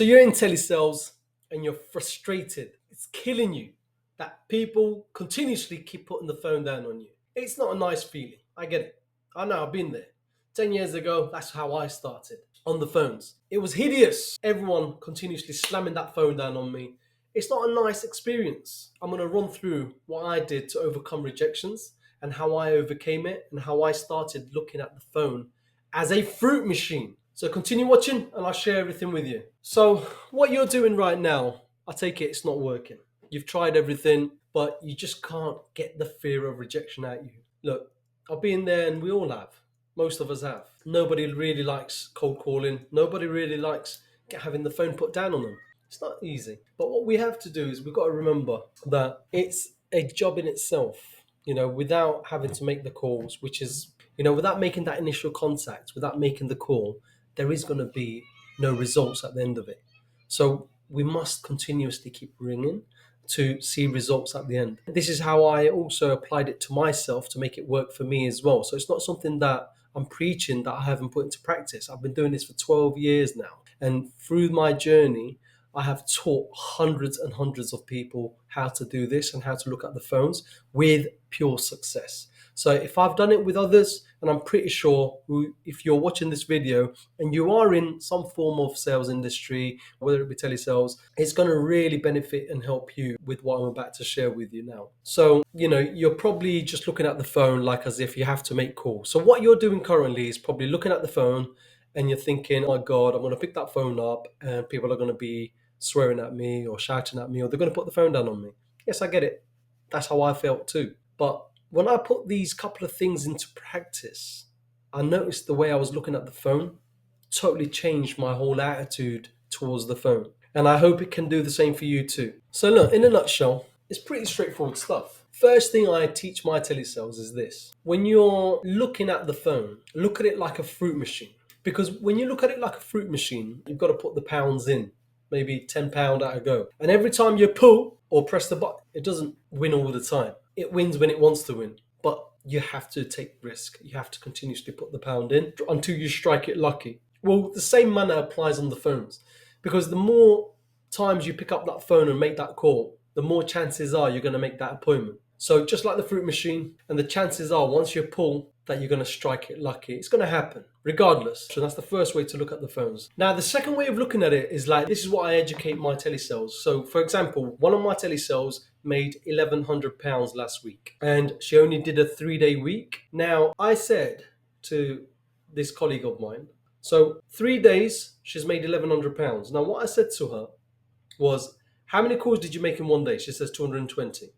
So you're in telesales and you're frustrated. It's killing you that people continuously keep putting the phone down on you. It's not a nice feeling. I get it. I know, I've been there. 10 years ago, that's how I started on the phones. It was hideous. Everyone continuously slamming that phone down on me. It's not a nice experience. I'm going to run through what I did to overcome rejections and how I overcame it and how I started looking at the phone as a fruit machine. So continue watching and I'll share everything with you. So what you're doing right now, I take it it's not working. You've tried everything, but you just can't get the fear of rejection out you. Look, I've been there and we all have. Most of us have. Nobody really likes cold calling. Nobody really likes having the phone put down on them. It's not easy. But what we have to do is we've got to remember that it's a job in itself, without having to make the calls, which is, without making that initial contact, without making the call, there is going to be no results at the end of it. So we must continuously keep ringing to see results at the end. This is how I also applied it to myself to make it work for me as well. So it's not something that I'm preaching that I haven't put into practice. I've been doing this for 12 years now. And through my journey, I have taught hundreds and hundreds of people how to do this and how to look at the phones with pure success. So if I've done it with others, and I'm pretty sure if you're watching this video and you are in some form of sales industry, whether it be telesales, it's going to really benefit and help you with what I'm about to share with you now. So, you're probably just looking at the phone like as if you have to make calls. So what you're doing currently is probably looking at the phone and you're thinking, oh my God, I'm going to pick that phone up and people are going to be swearing at me or shouting at me or they're going to put the phone down on me. Yes, I get it. That's how I felt too. But when I put these couple of things into practice, I noticed the way I was looking at the phone totally changed my whole attitude towards the phone. And I hope it can do the same for you too. So look, in a nutshell, it's pretty straightforward stuff. First thing I teach my telesales is this. When you're looking at the phone, look at it like a fruit machine. Because when you look at it like a fruit machine, you've got to put the pounds in, maybe £10 at a go. And every time you pull or press the button, it doesn't win all the time. It wins when it wants to win, but you have to take risk. You have to continuously put the pound in until you strike it lucky. Well, the same manner applies on the phones, because the more times you pick up that phone and make that call, the more chances are you're going to make that appointment. So just like the fruit machine, and the chances are once you pull that you're going to strike it lucky. It's going to happen regardless. So that's the first way to look at the phones. Now, the second way of looking at it is like, this is what I educate my telesales. So for example, one of my telesales made £1,100 last week and she only did a 3-day week. Now, I said to this colleague of mine, so 3 days, she's made £1,100. Now, what I said to her was, how many calls did you make in 1 day? She says 220.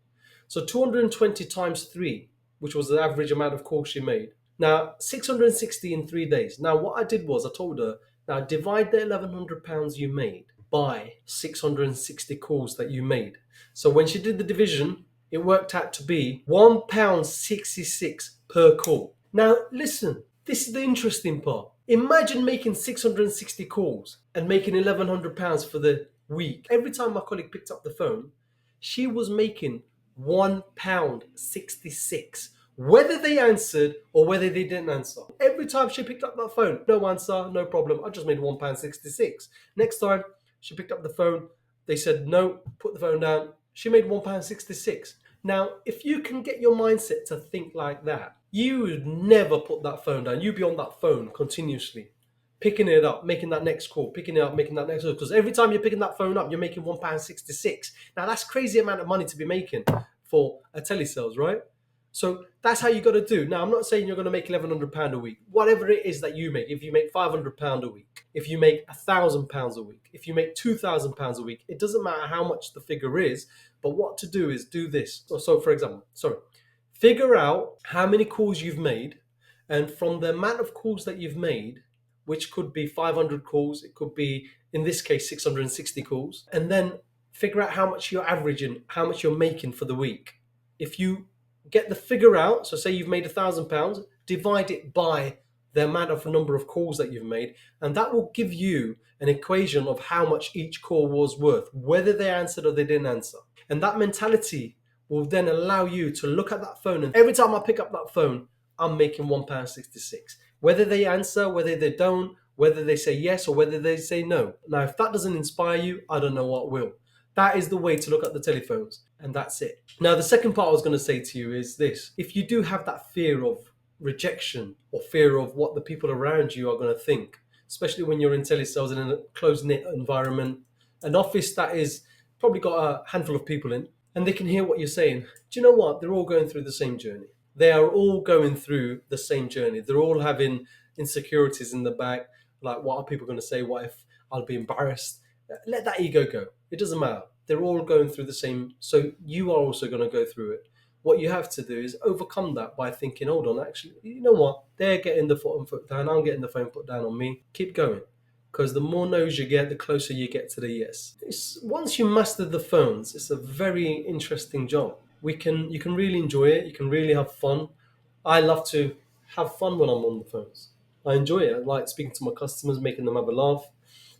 So 220 times 3, which was the average amount of calls she made. Now, 660 in 3 days. Now, what I did was I told her, now divide the £1,100 you made by 660 calls that you made. So when she did the division, it worked out to be £1.66 per call. Now, listen, this is the interesting part. Imagine making 660 calls and making £1,100 for the week. Every time my colleague picked up the phone, she was making £1.66, whether they answered or whether they didn't answer. Every time she picked up that phone, no answer, no problem, I just made £1.66. Next time she picked up the phone, they said no, put the phone down, she made £1.66. Now, if you can get your mindset to think like that, you would never put that phone down. You'd be on that phone continuously, picking it up, making that next call, picking it up, making that next call. Because every time you're picking that phone up, you're making £1.66. Now, that's crazy amount of money to be making for a telesales, right? So that's how you got to do. Now, I'm not saying you're going to make £1,100 a week. Whatever it is that you make, if you make £500 a week, if you make £1,000 a week, if you make £2,000 a week, it doesn't matter how much the figure is. But what to do is do this. So for example, figure out how many calls you've made, and from the amount of calls that you've made, which could be 500 calls, it could be, in this case, 660 calls, and then figure out how much you're averaging, how much you're making for the week. If you get the figure out, so say you've made £1,000, divide it by the amount of number of calls that you've made, and that will give you an equation of how much each call was worth, whether they answered or they didn't answer. And that mentality will then allow you to look at that phone, and every time I pick up that phone, I'm making £1.66. Whether they answer, whether they don't, whether they say yes or whether they say no. Now, if that doesn't inspire you, I don't know what will. That is the way to look at the telephones, and that's it. Now, the second part I was going to say to you is this: if you do have that fear of rejection or fear of what the people around you are going to think, especially when you're in telesales in a closed knit environment, an office that is probably got a handful of people in, and they can hear what you're saying. Do you know what? They're all going through the same journey. They are all going through the same journey. They're all having insecurities in the back. Like, what are people going to say? What if I'll be embarrassed? Let that ego go. It doesn't matter. They're all going through the same. So you are also going to go through it. What you have to do is overcome that by thinking, hold on, actually, you know what? They're getting the foot down. I'm getting the phone put down on me. Keep going. Because the more no's you get, the closer you get to the yes. Once you master the phones, it's a very interesting job. You can really enjoy it. You can really have fun. I love to have fun when I'm on the phones. I enjoy it. I like speaking to my customers, making them have a laugh.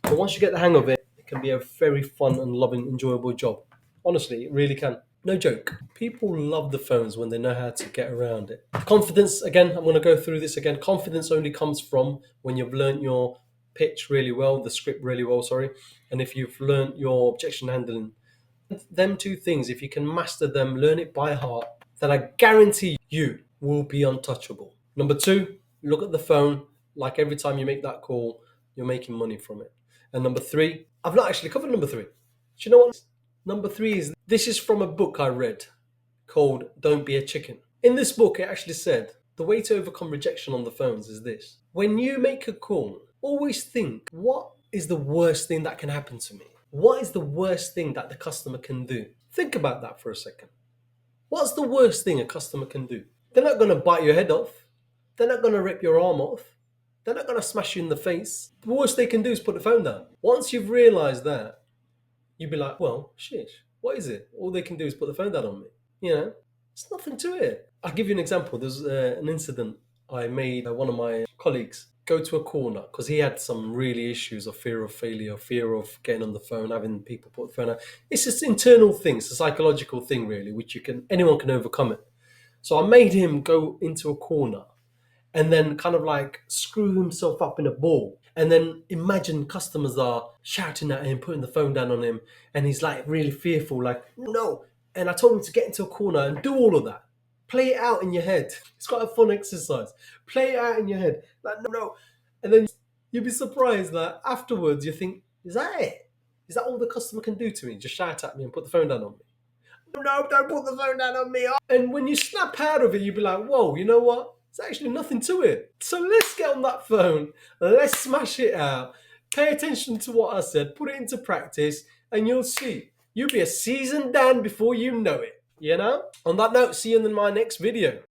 But once you get the hang of it, it can be a very fun and loving, enjoyable job. Honestly, it really can. No joke. People love the phones when they know how to get around it. Confidence, again, I'm going to go through this again. Confidence only comes from when you've learnt your pitch really well, the script really well, sorry, and if you've learnt your objection handling. Them two things, if you can master them, learn it by heart, then I guarantee you will be untouchable. Number two, look at the phone like every time you make that call, you're making money from it. And number three, I've not actually covered number three. Do you know what? Number three is this is from a book I read called Don't Be a Chicken. In this book, it actually said the way to overcome rejection on the phones is this: when you make a call, always think, what is the worst thing that can happen to me? What is the worst thing that the customer can do? Think about that for a second. What's the worst thing a customer can do? They're not going to bite your head off. They're not going to rip your arm off. They're not going to smash you in the face. The worst they can do is put the phone down. Once you've realized that, you'd be like, well, shit, what is it? All they can do is put the phone down on me. You know, it's nothing to it. I'll give you an example. There's an incident I made one of my colleagues go to a corner because he had some really issues of fear of failure, fear of getting on the phone, having people put the phone out. It's just internal thing. It's a psychological thing, really, which anyone can overcome it. So I made him go into a corner and then kind of like screw himself up in a ball. And then imagine customers are shouting at him, putting the phone down on him, and he's like really fearful, like, no. And I told him to get into a corner and do all of that. Play it out in your head. It's quite a fun exercise. Play it out in your head. Like, no, no. And then you'll be surprised that afterwards you think, is that it? Is that all the customer can do to me? Just shout at me and put the phone down on me. No, don't put the phone down on me. And when you snap out of it, you'll be like, whoa, you know what? There's actually nothing to it. So let's get on that phone. Let's smash it out. Pay attention to what I said. Put it into practice and you'll see. You'll be a seasoned Dan before you know it. You know? On that note, see you in my next video.